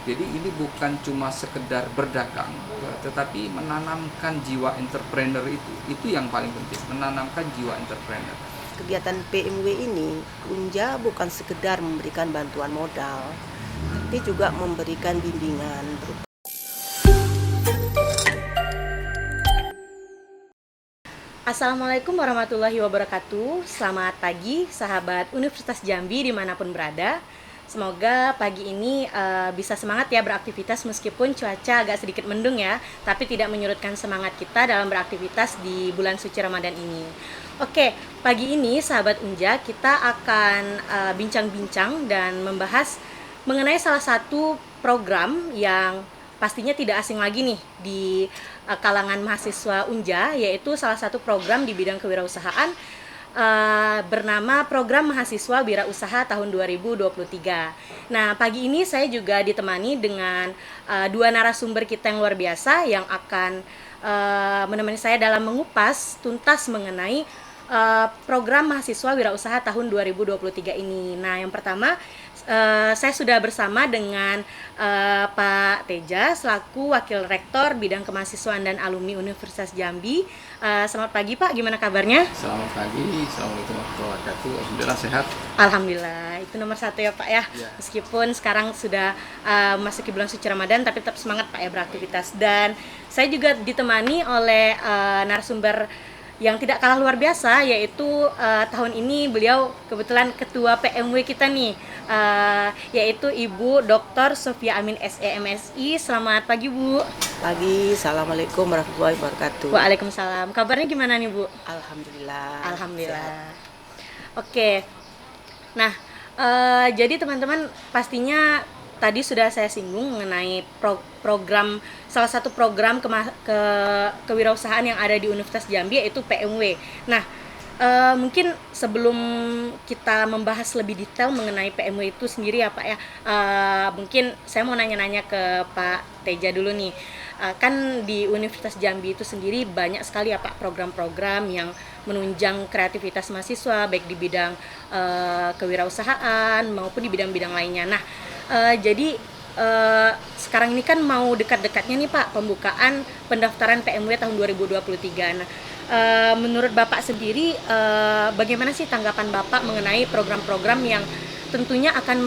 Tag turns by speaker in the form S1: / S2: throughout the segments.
S1: Jadi ini bukan cuma sekedar berdagang, tetapi menanamkan jiwa entrepreneur itu. Itu yang paling penting, menanamkan jiwa entrepreneur.
S2: Kegiatan PMW ini, Unja bukan sekedar memberikan bantuan modal, tapi juga memberikan bimbingan berupa.
S3: Assalamualaikum warahmatullahi wabarakatuh. Selamat pagi sahabat Universitas Jambi dimanapun berada. Semoga pagi ini bisa semangat ya beraktivitas meskipun cuaca agak sedikit mendung ya, tapi tidak menyurutkan semangat kita dalam beraktivitas di bulan suci Ramadan ini. Oke, pagi ini sahabat Unja kita akan bincang-bincang dan membahas mengenai salah satu program yang pastinya tidak asing lagi nih di kalangan mahasiswa Unja, yaitu salah satu program di bidang kewirausahaan bernama Program Mahasiswa Wirausaha tahun 2023. Nah, pagi ini saya juga ditemani dengan dua narasumber kita yang luar biasa yang akan menemani saya dalam mengupas tuntas mengenai program Mahasiswa Wirausaha tahun 2023 ini. Nah, yang pertama saya sudah bersama dengan Pak Teja selaku Wakil Rektor Bidang Kemahasiswaan dan Alumni Universitas Jambi. Selamat pagi Pak, gimana kabarnya?
S1: Selamat pagi, Assalamualaikum warahmatullahi wabarakatuh. Alhamdulillah sehat.
S3: Alhamdulillah, itu nomor satu ya Pak ya.
S1: Ya.
S3: Meskipun sekarang sudah memasuki bulan suci Ramadan, tapi tetap semangat Pak ya beraktivitas. Dan saya juga ditemani oleh narasumber yang tidak kalah luar biasa, yaitu tahun ini beliau kebetulan ketua PMW kita nih, yaitu Ibu Dr. Sofia Amin SE MSI. Selamat pagi Bu.
S2: Pagi, Assalamualaikum warahmatullahi wabarakatuh.
S3: Waalaikumsalam. Kabarnya gimana nih Bu?
S2: Alhamdulillah.
S3: Alhamdulillah.
S2: Sehat.
S3: Oke. Nah, jadi teman-teman pastinya tadi sudah saya singgung mengenai program, salah satu program kewirausahaan yang ada di Universitas Jambi, yaitu PMW. Nah, mungkin sebelum kita membahas lebih detail mengenai PMW itu sendiri ya Pak ya, mungkin saya mau nanya-nanya ke Pak Teja dulu nih. Kan di Universitas Jambi itu sendiri banyak sekali ya Pak program-program yang menunjang kreativitas mahasiswa baik di bidang kewirausahaan maupun di bidang-bidang lainnya. Nah, jadi sekarang ini kan mau dekat-dekatnya nih Pak pembukaan pendaftaran PMW tahun 2023. Nah, menurut Bapak sendiri bagaimana sih tanggapan Bapak mengenai program-program yang tentunya akan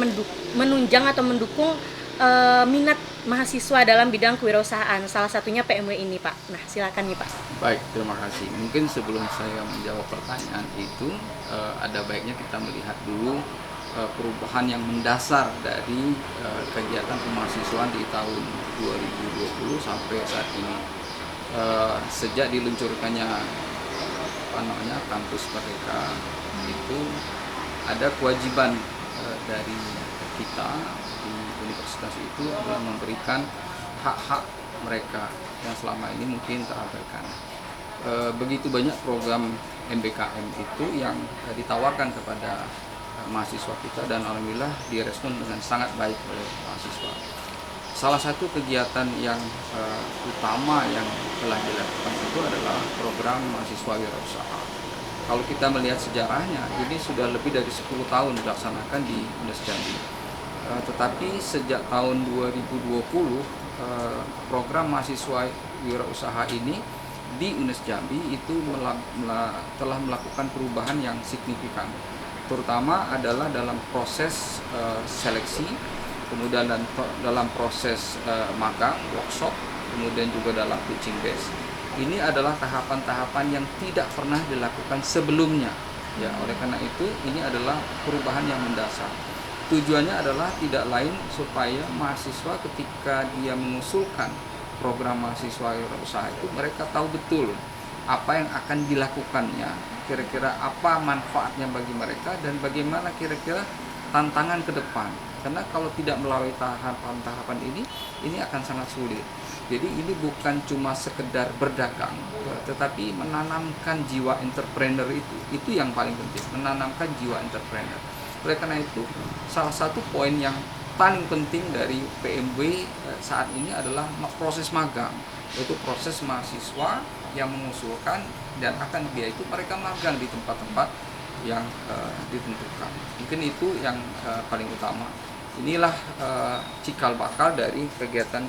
S3: menunjang atau mendukung minat mahasiswa dalam bidang kewirausahaan, salah satunya PMW ini Pak. Nah, silakan nih Pak.
S1: Baik, terima kasih. Mungkin sebelum saya menjawab pertanyaan itu, ada baiknya kita melihat dulu perubahan yang mendasar dari kegiatan kemahasiswaan di tahun 2020 sampai saat ini. Sejak diluncurkannya kampus Merdeka itu ada kewajiban dari kita di universitas itu adalah memberikan hak-hak mereka yang selama ini mungkin terabaikan. Begitu banyak program MBKM itu yang ditawarkan kepada mahasiswa kita dan alhamdulillah direspon dengan sangat baik oleh mahasiswa. Salah satu kegiatan yang utama yang telah dilakukan itu adalah program mahasiswa wirausaha. Kalau kita melihat sejarahnya, ini sudah lebih dari 10 tahun dilaksanakan di Universitas Jambi. Tetapi sejak tahun 2020 program mahasiswa wirausaha ini di Universitas Jambi itu telah melakukan perubahan yang signifikan, terutama adalah dalam proses seleksi, kemudian dalam proses magang, workshop, kemudian juga dalam teaching base. Ini adalah tahapan-tahapan yang tidak pernah dilakukan sebelumnya. Ya, oleh karena itu ini adalah perubahan yang mendasar. Tujuannya adalah tidak lain supaya mahasiswa ketika dia mengusulkan program mahasiswa wirausaha itu mereka tahu betul apa yang akan dilakukannya, kira-kira apa manfaatnya bagi mereka dan bagaimana kira-kira tantangan ke depan. Karena kalau tidak melalui tahapan-tahapan ini akan sangat sulit. Jadi ini bukan cuma sekedar berdagang, tetapi menanamkan jiwa entrepreneur itu. Itu yang paling penting, menanamkan jiwa entrepreneur. Oleh karena itu, salah satu poin yang paling penting dari PMW saat ini adalah proses magang, yaitu proses mahasiswa yang mengusulkan dan akan dia itu mereka magang di tempat-tempat yang ditentukan. Mungkin itu yang paling utama. inilah cikal bakal dari kegiatan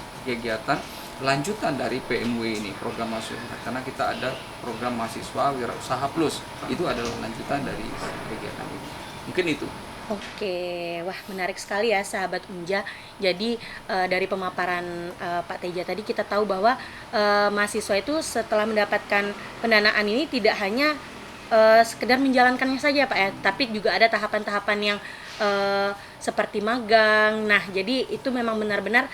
S1: lanjutan dari PMW ini, program mahasiswa, karena kita ada program mahasiswa wirausaha plus, itu adalah lanjutan dari kegiatan ini. Mungkin itu.
S3: Oke, wah menarik sekali ya sahabat Unja. Jadi dari pemaparan Pak Teja tadi kita tahu bahwa mahasiswa itu setelah mendapatkan pendanaan ini tidak hanya sekedar menjalankannya saja Pak ya, tapi juga ada tahapan-tahapan yang seperti magang. Nah, jadi itu memang benar-benar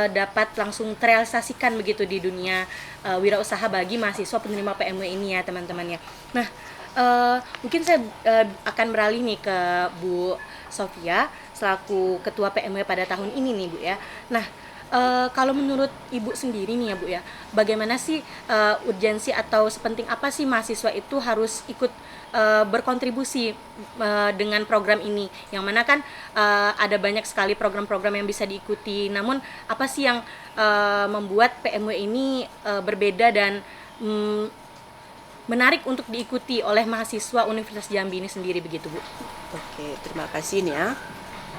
S3: dapat langsung terrealisasikan begitu di dunia wirausaha bagi mahasiswa penerima PMW ini ya teman-teman ya. Nah, mungkin saya akan beralih nih ke Bu Sofia selaku Ketua PMW pada tahun ini nih Bu ya. Nah, kalau menurut Ibu sendiri nih ya Bu ya, bagaimana sih urgensi atau sepenting apa sih mahasiswa itu harus ikut berkontribusi dengan program ini? Yang mana kan ada banyak sekali program-program yang bisa diikuti. Namun apa sih yang membuat PMW ini berbeda dan menarik untuk diikuti oleh mahasiswa Universitas Jambi ini sendiri begitu Bu?
S2: Oke, terima kasih nih ya.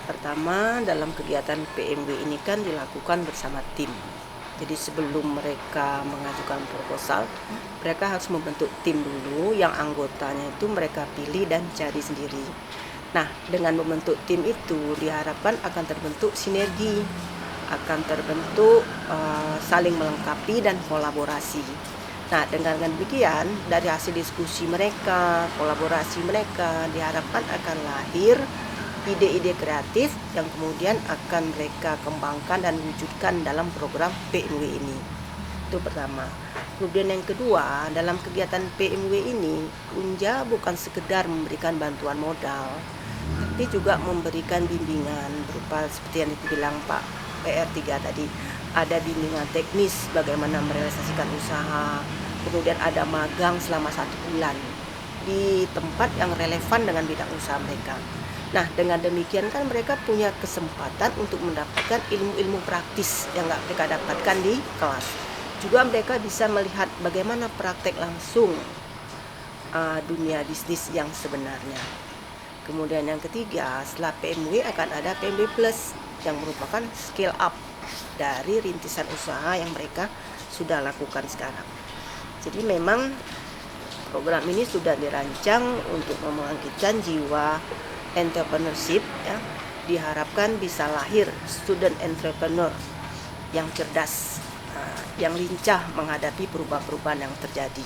S2: Pertama, dalam kegiatan PMW ini kan dilakukan bersama tim. Jadi sebelum mereka mengajukan proposal, mereka harus membentuk tim dulu yang anggotanya itu mereka pilih dan cari sendiri. Nah, dengan membentuk tim itu diharapkan akan terbentuk sinergi, akan terbentuk saling melengkapi dan kolaborasi. Nah, dengan demikian, dari hasil diskusi mereka, kolaborasi mereka, diharapkan akan lahir ide-ide kreatif yang kemudian akan mereka kembangkan dan wujudkan dalam program PMW ini. Itu pertama. Kemudian yang kedua, dalam kegiatan PMW ini, Unja bukan sekedar memberikan bantuan modal, tapi juga memberikan bimbingan berupa seperti yang dibilang Pak PR3 tadi. Ada bimbingan teknis bagaimana merealisasikan usaha, kemudian ada magang selama 1 bulan di tempat yang relevan dengan bidang usaha mereka. Nah, dengan demikian kan mereka punya kesempatan untuk mendapatkan ilmu-ilmu praktis yang nggak mereka dapatkan di kelas. Juga mereka bisa melihat bagaimana praktek langsung dunia bisnis yang sebenarnya. Kemudian yang ketiga, setelah PMW akan ada PMW Plus yang merupakan skill up dari rintisan usaha yang mereka sudah lakukan sekarang. Jadi memang program ini sudah dirancang untuk membangkitkan jiwa entrepreneurship ya. Diharapkan bisa lahir student entrepreneur yang cerdas, yang lincah menghadapi perubahan-perubahan yang terjadi.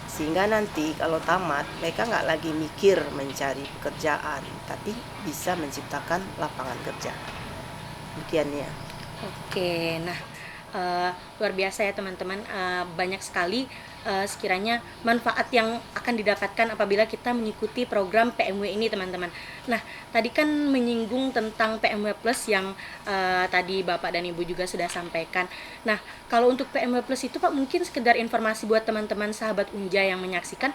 S2: Sehingga nanti kalau tamat mereka nggak lagi mikir mencari pekerjaan, tapi bisa menciptakan lapangan kerja. Demikian ya.
S3: Oke, nah luar biasa ya teman-teman, banyak sekali sekiranya manfaat yang akan didapatkan apabila kita mengikuti program PMW ini teman-teman. Nah, tadi kan menyinggung tentang PMW Plus yang tadi Bapak dan Ibu juga sudah sampaikan. Nah, kalau untuk PMW Plus itu Pak, mungkin sekedar informasi buat teman-teman sahabat Unja yang menyaksikan,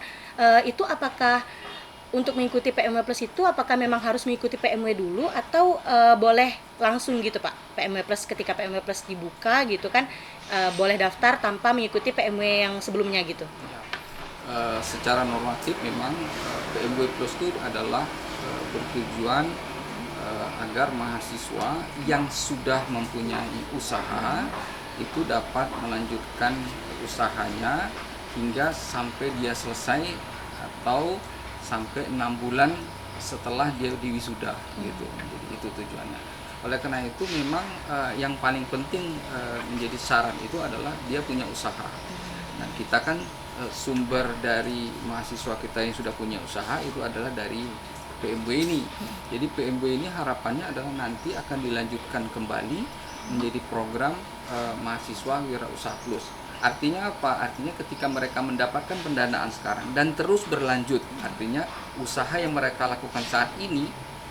S3: itu apakah untuk mengikuti PMW Plus itu apakah memang harus mengikuti PMW dulu atau boleh langsung gitu Pak? PMW Plus ketika PMW Plus dibuka gitu kan boleh daftar tanpa mengikuti PMW yang sebelumnya gitu.
S1: Secara normatif memang PMW Plus itu adalah bertujuan agar mahasiswa yang sudah mempunyai usaha itu dapat melanjutkan usahanya hingga sampai dia selesai atau sampai 6 bulan setelah dia diwisuda gitu. Jadi itu tujuannya. Oleh karena itu memang yang paling penting menjadi syarat itu adalah dia punya usaha. Nah, kita kan sumber dari mahasiswa kita yang sudah punya usaha itu adalah dari PMW ini. Jadi PMW ini harapannya adalah nanti akan dilanjutkan kembali menjadi program mahasiswa wirausaha plus. Artinya apa? Artinya ketika mereka mendapatkan pendanaan sekarang dan terus berlanjut, artinya usaha yang mereka lakukan saat ini,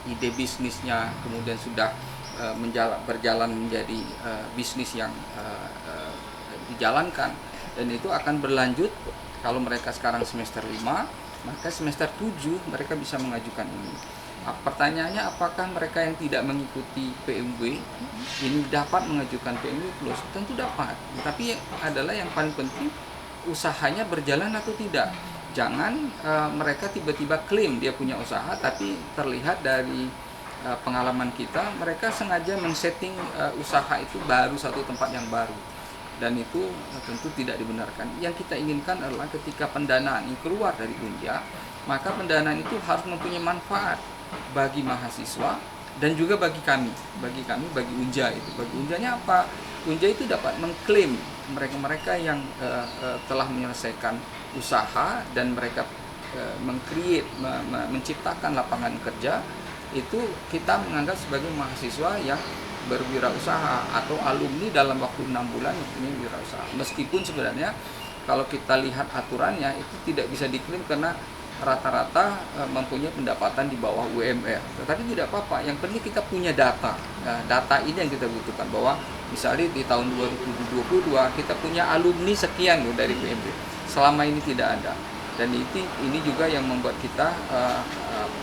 S1: ide bisnisnya kemudian sudah berjalan menjadi bisnis yang dijalankan, dan itu akan berlanjut. Kalau mereka sekarang semester 5, maka semester 7 mereka bisa mengajukan ini. Pertanyaannya, apakah mereka yang tidak mengikuti PMW ini dapat mengajukan PMW Plus? Tentu dapat, tapi adalah yang paling penting usahanya berjalan atau tidak. Jangan mereka tiba-tiba klaim dia punya usaha, tapi terlihat dari pengalaman kita, mereka sengaja men-setting usaha itu baru satu tempat yang baru, dan itu tentu tidak dibenarkan. Yang kita inginkan adalah ketika pendanaan ini keluar dari Unja, maka pendanaan itu harus mempunyai manfaat bagi mahasiswa dan juga bagi kami, bagi Unja itu. Bagi Unjanya apa? Unja itu dapat mengklaim mereka-mereka yang telah menyelesaikan usaha dan mereka menciptakan lapangan kerja, itu kita menganggap sebagai mahasiswa yang berwirausaha atau alumni dalam waktu 6 bulan ini wirausaha. Meskipun sebenarnya kalau kita lihat aturannya itu tidak bisa diklaim karena rata-rata mempunyai pendapatan di bawah UMR. Tetapi tidak apa-apa, yang penting kita punya data. Nah, data ini yang kita butuhkan, bahwa misalnya di tahun 2022 kita punya alumni sekian loh dari PMB. Selama ini tidak ada. Dan ini juga yang membuat kita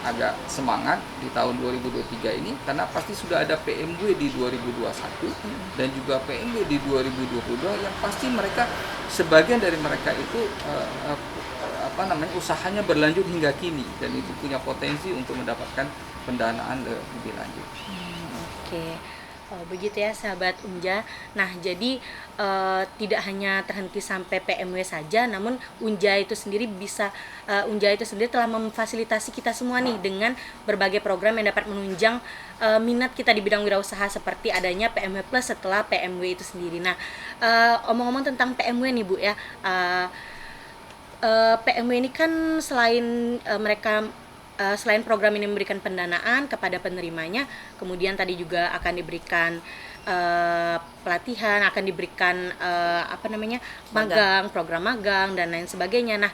S1: agak semangat di tahun 2023 ini, karena pasti sudah ada PMW di 2021 dan juga PMW di 2022 yang pasti mereka, sebagian dari mereka itu usahanya berlanjut hingga kini, dan itu punya potensi untuk mendapatkan pendanaan lebih lanjut.
S3: Oke. Oh, begitu ya sahabat Unja. Nah, jadi tidak hanya terhenti sampai PMW saja, namun Unja itu sendiri telah memfasilitasi kita semua nih dengan berbagai program yang dapat menunjang minat kita di bidang wirausaha, seperti adanya PMW Plus setelah PMW itu sendiri. Nah, omong-omong tentang PMW nih Bu ya, PMW ini kan selain program ini memberikan pendanaan kepada penerimanya, kemudian tadi juga akan diberikan pelatihan, akan diberikan magang, program magang dan lain sebagainya. Nah,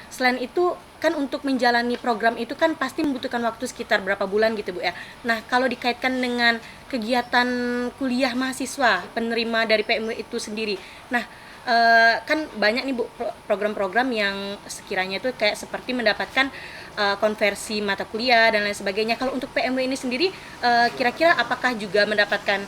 S3: selain itu kan untuk menjalani program itu kan pasti membutuhkan waktu sekitar berapa bulan gitu Bu ya. Nah, kalau dikaitkan dengan kegiatan kuliah mahasiswa penerima dari PMW itu sendiri, nah kan banyak nih Bu program-program yang sekiranya itu kayak seperti mendapatkan konversi mata kuliah dan lain sebagainya. Kalau untuk PMW ini sendiri kira-kira apakah juga mendapatkan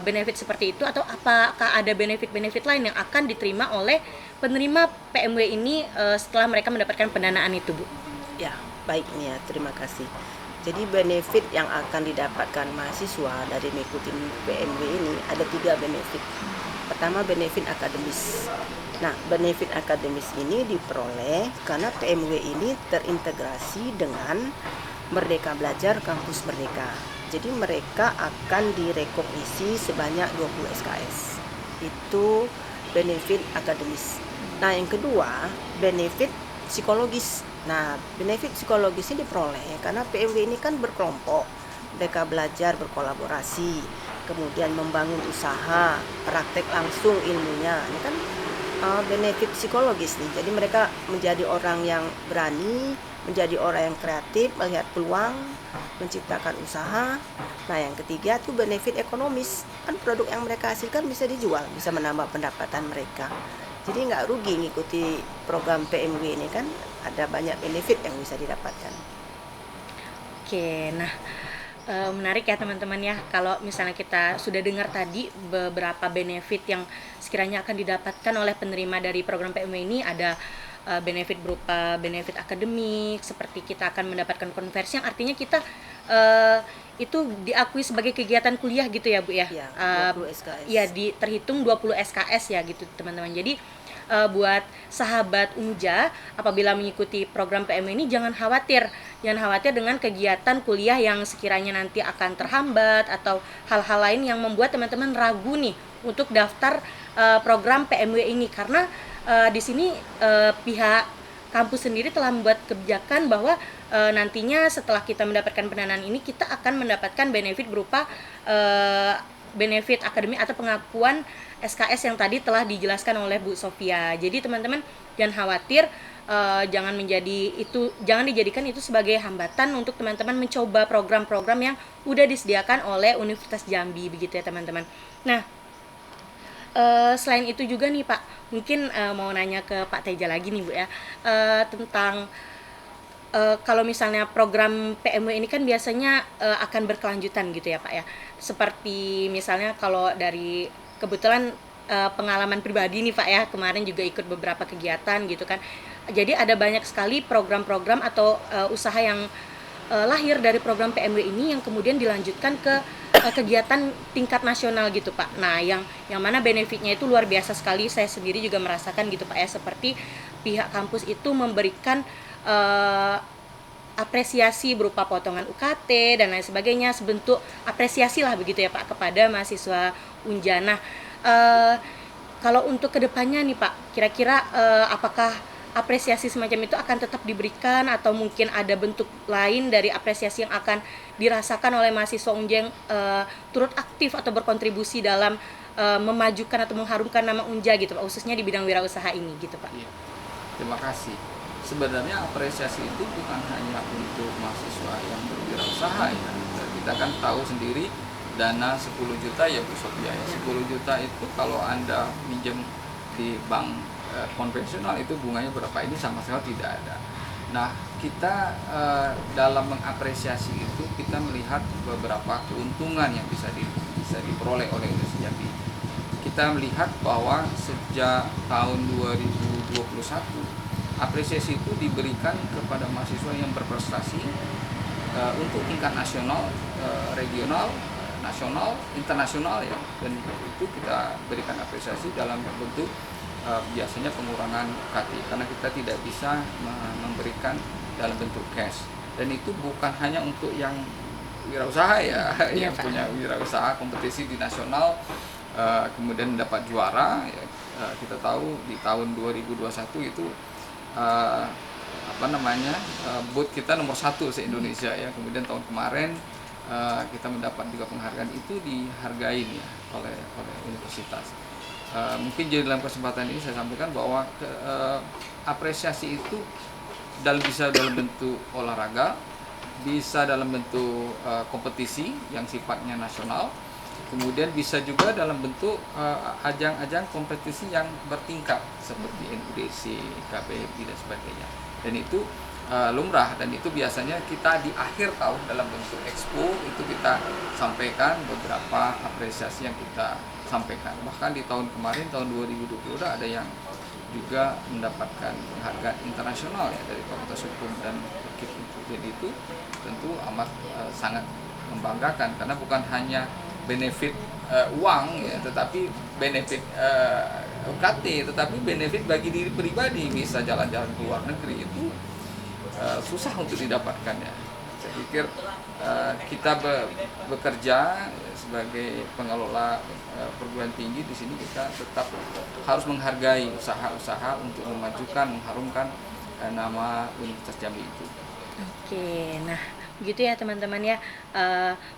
S3: benefit seperti itu, atau apakah ada benefit-benefit lain yang akan diterima oleh penerima PMW ini setelah mereka mendapatkan pendanaan itu Bu?
S2: Ya, baik nih ya, terima kasih. Jadi benefit yang akan didapatkan mahasiswa dari mengikuti PMW ini ada 3 benefit. Pertama, benefit akademis. Nah, benefit akademis ini diperoleh karena PMW ini terintegrasi dengan Merdeka Belajar Kampus Merdeka. Jadi mereka akan direkognisi sebanyak 20 SKS. Itu benefit akademis. Nah, yang kedua, benefit psikologis. Nah, benefit psikologis ini diperoleh karena PMW ini kan berkelompok. Mereka belajar berkolaborasi, kemudian membangun usaha, praktek langsung ilmunya. Ini kan benefit psikologis nih. Jadi mereka menjadi orang yang berani, menjadi orang yang kreatif, melihat peluang, menciptakan usaha. Nah, yang ketiga itu benefit ekonomis. Kan produk yang mereka hasilkan bisa dijual, bisa menambah pendapatan mereka. Jadi nggak rugi ngikuti program PMW ini, kan ada banyak benefit yang bisa didapatkan.
S3: Oke, nah menarik ya teman-teman ya, kalau misalnya kita sudah dengar tadi beberapa benefit yang sekiranya akan didapatkan oleh penerima dari program PMW ini. Ada benefit berupa benefit akademik, seperti kita akan mendapatkan konversi yang artinya kita itu diakui sebagai kegiatan kuliah gitu ya Bu ya.
S2: Ya, 20 SKS.
S3: Ya, terhitung 20 SKS ya gitu teman-teman. Jadi buat sahabat Unja, apabila mengikuti program PMW ini jangan khawatir dengan kegiatan kuliah yang sekiranya nanti akan terhambat atau hal-hal lain yang membuat teman-teman ragu nih untuk daftar program PMW ini, karena di sini pihak kampus sendiri telah membuat kebijakan bahwa nantinya setelah kita mendapatkan pendanaan ini, kita akan mendapatkan benefit berupa benefit akademik atau pengakuan SKS yang tadi telah dijelaskan oleh Bu Sofia. Jadi teman-teman jangan khawatir, jangan dijadikan itu sebagai hambatan untuk teman-teman mencoba program-program yang udah disediakan oleh Universitas Jambi, begitu ya teman-teman. Nah, selain itu juga nih Pak, mungkin mau nanya ke Pak Teja lagi nih Bu ya, tentang kalau misalnya program PMW ini kan biasanya akan berkelanjutan gitu ya Pak ya. Seperti misalnya kalau dari kebetulan pengalaman pribadi nih Pak ya, kemarin juga ikut beberapa kegiatan gitu kan. Jadi ada banyak sekali program-program atau usaha yang lahir dari program PMW ini yang kemudian dilanjutkan ke kegiatan tingkat nasional gitu Pak. Nah, yang mana benefitnya itu luar biasa sekali. Saya sendiri juga merasakan gitu Pak ya, seperti pihak kampus itu memberikan apresiasi berupa potongan UKT dan lain sebagainya, sebentuk apresiasi lah begitu ya Pak kepada mahasiswa Unja. Nah, kalau untuk kedepannya nih Pak, kira-kira apakah apresiasi semacam itu akan tetap diberikan atau mungkin ada bentuk lain dari apresiasi yang akan dirasakan oleh mahasiswa Unja yang turut aktif atau berkontribusi dalam memajukan atau mengharumkan nama Unja gitu Pak, khususnya di bidang wirausaha ini gitu Pak.
S1: Iya. Terima kasih. Sebenarnya apresiasi itu bukan hanya untuk mahasiswa yang berwirausaha ya. Kita kan tahu sendiri dana 10 juta ya Bu Sophia ya. 10 juta itu kalau Anda minjem di bank konvensional itu bunganya berapa, ini sama sekali tidak ada. Nah, kita dalam mengapresiasi itu kita melihat beberapa keuntungan yang bisa diperoleh oleh Universitas Jambi. Kita melihat bahwa sejak tahun 2021 apresiasi itu diberikan kepada mahasiswa yang berprestasi untuk tingkat nasional, regional, nasional, internasional ya. Dan itu kita berikan apresiasi dalam bentuk biasanya pengurangan UKT karena kita tidak bisa memberikan dalam bentuk cash, dan itu bukan hanya untuk yang wirausaha ya, yang punya wirausaha kompetisi di nasional kemudian dapat juara ya. Kita tahu di tahun 2021 itu booth kita nomor 1 se-Indonesia ya. Kemudian tahun kemarin kita mendapat juga penghargaan itu, dihargai ya oleh universitas. Mungkin jadi dalam kesempatan ini saya sampaikan bahwa apresiasi itu bisa dalam bentuk olahraga, bisa dalam bentuk kompetisi yang sifatnya nasional, kemudian bisa juga dalam bentuk ajang-ajang kompetisi yang bertingkat seperti NUDC, KBRI dan sebagainya. Dan itu lumrah, dan itu biasanya kita di akhir tahun dalam bentuk expo itu kita sampaikan beberapa apresiasi yang kita sampaikan. Bahkan di tahun kemarin, tahun 2020 ada yang juga mendapatkan penghargaan internasional ya dari Fakultas Hukum dan Fikih. Jadi itu tentu amat sangat membanggakan karena bukan hanya benefit uang ya, tetapi benefit UKT, tetapi benefit bagi diri pribadi, bisa jalan-jalan ke luar negeri itu susah untuk didapatkan ya. Saya pikir kita bekerja sebagai pengelola perguruan tinggi di sini, kita tetap harus menghargai usaha-usaha untuk memajukan, mengharumkan nama Universitas Jambi itu.
S3: Oke, nah begitu ya teman-teman ya,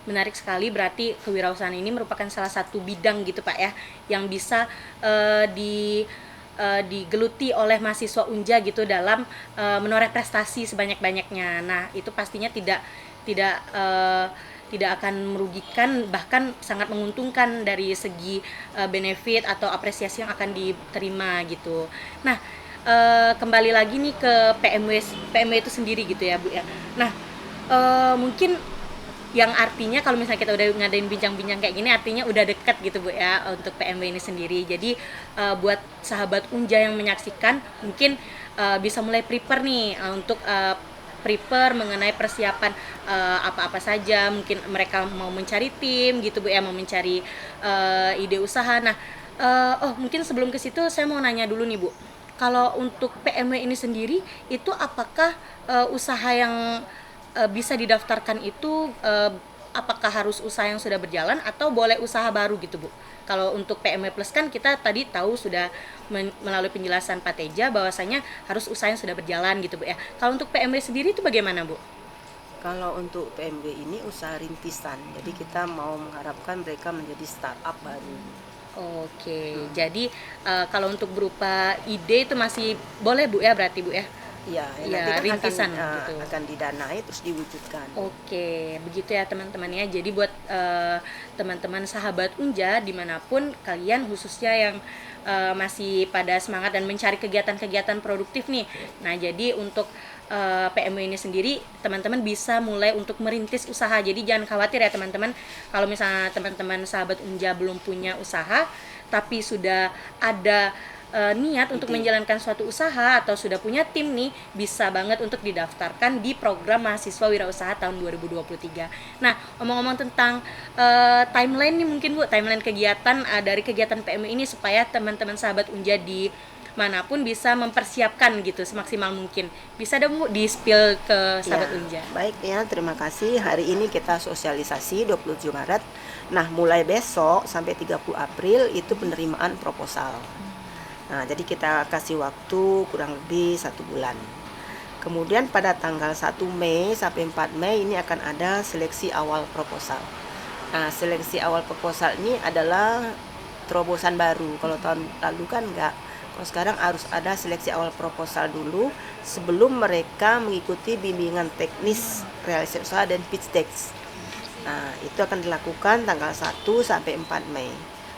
S3: menarik sekali. Berarti kewirausahaan ini merupakan salah satu bidang gitu Pak ya, yang bisa digeluti oleh mahasiswa Unja gitu dalam menoreh prestasi sebanyak-banyaknya. Nah itu pastinya tidak akan merugikan, bahkan sangat menguntungkan dari segi benefit atau apresiasi yang akan diterima gitu. Nah kembali lagi nih ke PMW itu sendiri gitu ya Bu ya. Nah mungkin yang artinya kalau misalnya kita udah ngadain bincang-bincang kayak gini, artinya udah dekat gitu Bu ya untuk PMW ini sendiri. Jadi buat sahabat Unja yang menyaksikan mungkin bisa mulai prepare nih untuk prepare mengenai persiapan apa-apa saja. Mungkin mereka mau mencari tim gitu Bu ya, mau mencari ide usaha. Nah mungkin sebelum ke situ saya mau nanya dulu nih Bu, kalau untuk PMW ini sendiri itu apakah usaha yang bisa didaftarkan itu apakah harus usaha yang sudah berjalan atau boleh usaha baru gitu Bu? Kalau untuk PMW Plus kan kita tadi tahu sudah melalui penjelasan Pak Teja bahwasanya harus usaha yang sudah berjalan gitu Bu ya. Kalau untuk PMW sendiri itu bagaimana Bu?
S2: Kalau untuk PMW ini usaha rintisan, jadi kita mau mengharapkan mereka menjadi startup baru.
S3: Oke, jadi kalau untuk berupa ide itu masih boleh Bu ya, berarti Bu ya?
S2: Ya,
S3: ya
S2: nanti
S3: rintisan
S2: akan,
S3: gitu.
S2: akan didanai terus diwujudkan.
S3: Oke, begitu ya teman-teman ya. Jadi buat teman-teman sahabat Unja dimanapun kalian, khususnya yang masih pada semangat dan mencari kegiatan-kegiatan produktif nih. Nah, jadi untuk PMW ini sendiri teman-teman bisa mulai untuk merintis usaha. Jadi jangan khawatir ya teman-teman, kalau misalnya teman-teman sahabat Unja belum punya usaha tapi sudah ada niat untuk menjalankan suatu usaha atau sudah punya tim nih, bisa banget untuk didaftarkan di program mahasiswa wirausaha tahun 2023. Nah, omong-omong tentang timeline nih mungkin Bu, timeline kegiatan dari kegiatan PMW ini supaya teman-teman sahabat Unja di manapun bisa mempersiapkan gitu semaksimal mungkin. Bisa dong Bu di-spill ke sahabat Unja.
S2: Baik ya, terima kasih. Hari ini kita sosialisasi 27 Maret. Nah, mulai besok sampai 30 April itu penerimaan proposal. Nah, jadi kita kasih waktu kurang lebih 1 bulan. Kemudian pada tanggal 1 Mei sampai 4 Mei ini akan ada seleksi awal proposal. Nah, seleksi awal proposal ini adalah terobosan baru. Kalau tahun lalu kan enggak. Kalau sekarang harus ada seleksi awal proposal dulu sebelum mereka mengikuti bimbingan teknis realisasi usaha dan pitch deck. Nah, itu akan dilakukan tanggal 1 sampai 4 Mei.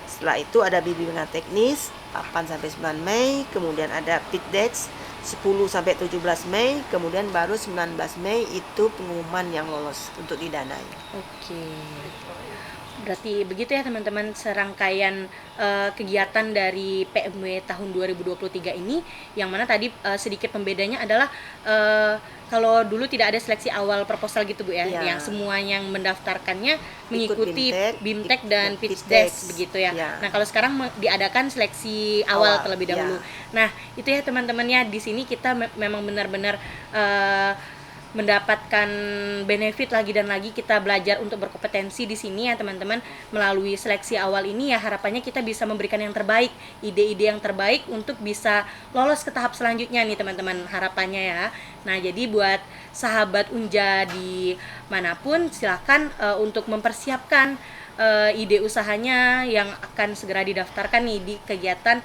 S2: Setelah itu ada bimbingan teknis 8 sampai 9 Mei, kemudian ada pitch deck 10 sampai 17 Mei, kemudian baru 19 Mei itu pengumuman yang lolos untuk didanai.
S3: Oke. Berarti begitu ya teman-teman serangkaian kegiatan dari PMW tahun 2023 ini, yang mana tadi sedikit pembedanya adalah kalau dulu tidak ada seleksi awal proposal gitu Bu ya, yang semua yang mendaftarkannya mengikuti BIMTEK dan pitch deck begitu ya. Nah, kalau sekarang diadakan seleksi awal terlebih dahulu. Nah, itu ya teman-teman ya, di sini kita memang benar-benar mendapatkan benefit lagi dan lagi, kita belajar untuk berkompetensi di sini ya teman-teman. Melalui seleksi awal ini ya harapannya kita bisa memberikan yang terbaik, ide-ide yang terbaik untuk bisa lolos ke tahap selanjutnya nih teman-teman, harapannya ya. Nah, jadi buat sahabat Unja di manapun silahkan untuk mempersiapkan ide usahanya yang akan segera didaftarkan nih di kegiatan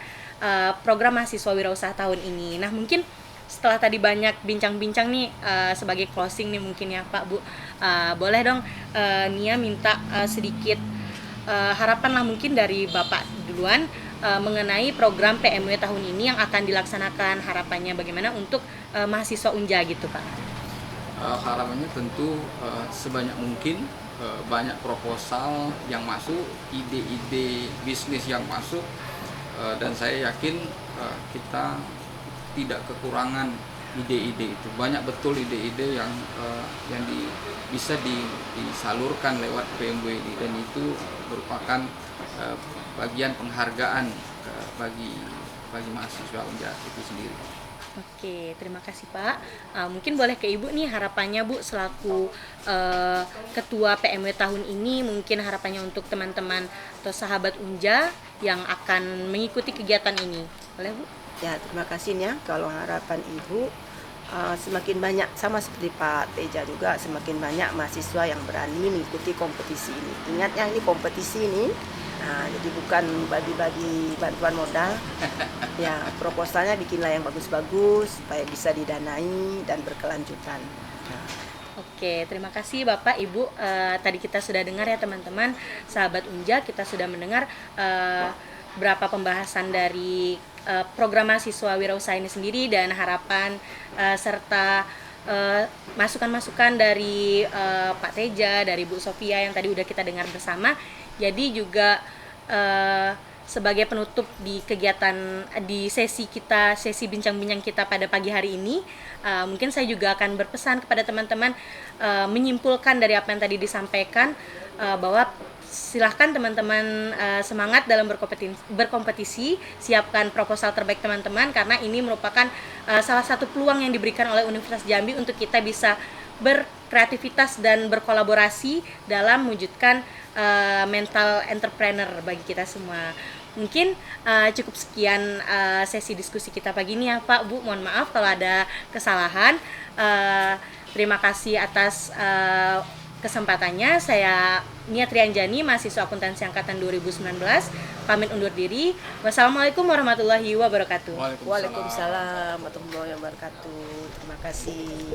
S3: program mahasiswa wirausaha tahun ini. Nah, mungkin setelah tadi banyak bincang-bincang nih, sebagai closing nih mungkin ya Pak Bu, boleh dong Nia minta sedikit harapan lah mungkin dari Bapak duluan mengenai program PMW tahun ini yang akan dilaksanakan, harapannya bagaimana untuk mahasiswa Unja gitu Pak.
S1: Harapannya tentu sebanyak mungkin banyak proposal yang masuk, ide-ide bisnis yang masuk, dan saya yakin kita tidak kekurangan ide-ide itu. Banyak betul ide-ide yang bisa disalurkan lewat PMW ini, dan itu merupakan bagian penghargaan bagi mahasiswa Unja itu sendiri.
S3: Oke, terima kasih Pak. Mungkin boleh ke Ibu nih harapannya Bu selaku Ketua PMW tahun ini, mungkin harapannya untuk teman-teman atau sahabat Unja yang akan mengikuti kegiatan ini. Boleh Bu?
S2: Ya, terima kasih ya. Kalau harapan Ibu semakin banyak, sama seperti Pak Teja juga, semakin banyak mahasiswa yang berani mengikuti kompetisi ini. Ingat ya, ini kompetisi ini. Nah, jadi bukan bagi-bagi bantuan modal. Ya, proposalnya bikinlah yang bagus-bagus supaya bisa didanai dan berkelanjutan. Nah.
S3: Oke, terima kasih Bapak, Ibu. Tadi kita sudah dengar ya teman-teman, sahabat Unja, kita sudah mendengar berapa pembahasan dari program mahasiswa wirausaha ini sendiri, dan harapan serta masukan-masukan dari Pak Teja, dari Bu Sofia yang tadi udah kita dengar bersama. Jadi juga sebagai penutup di kegiatan di sesi bincang-bincang kita pada pagi hari ini, mungkin saya juga akan berpesan kepada teman-teman, menyimpulkan dari apa yang tadi disampaikan, bahwa silahkan teman-teman semangat dalam berkompetisi, siapkan proposal terbaik teman-teman, karena ini merupakan salah satu peluang yang diberikan oleh Universitas Jambi untuk kita bisa berkreativitas dan berkolaborasi dalam mewujudkan mental entrepreneur bagi kita semua. Mungkin cukup sekian sesi diskusi kita pagi ini ya Pak, Bu, mohon maaf kalau ada kesalahan. Terima kasih atas kesempatannya. Saya Nia Trianjani, mahasiswa akuntansi angkatan 2019, pamit undur diri. Wassalamualaikum warahmatullahi wabarakatuh.
S2: Waalaikumsalam warahmatullahi wabarakatuh. Terima kasih.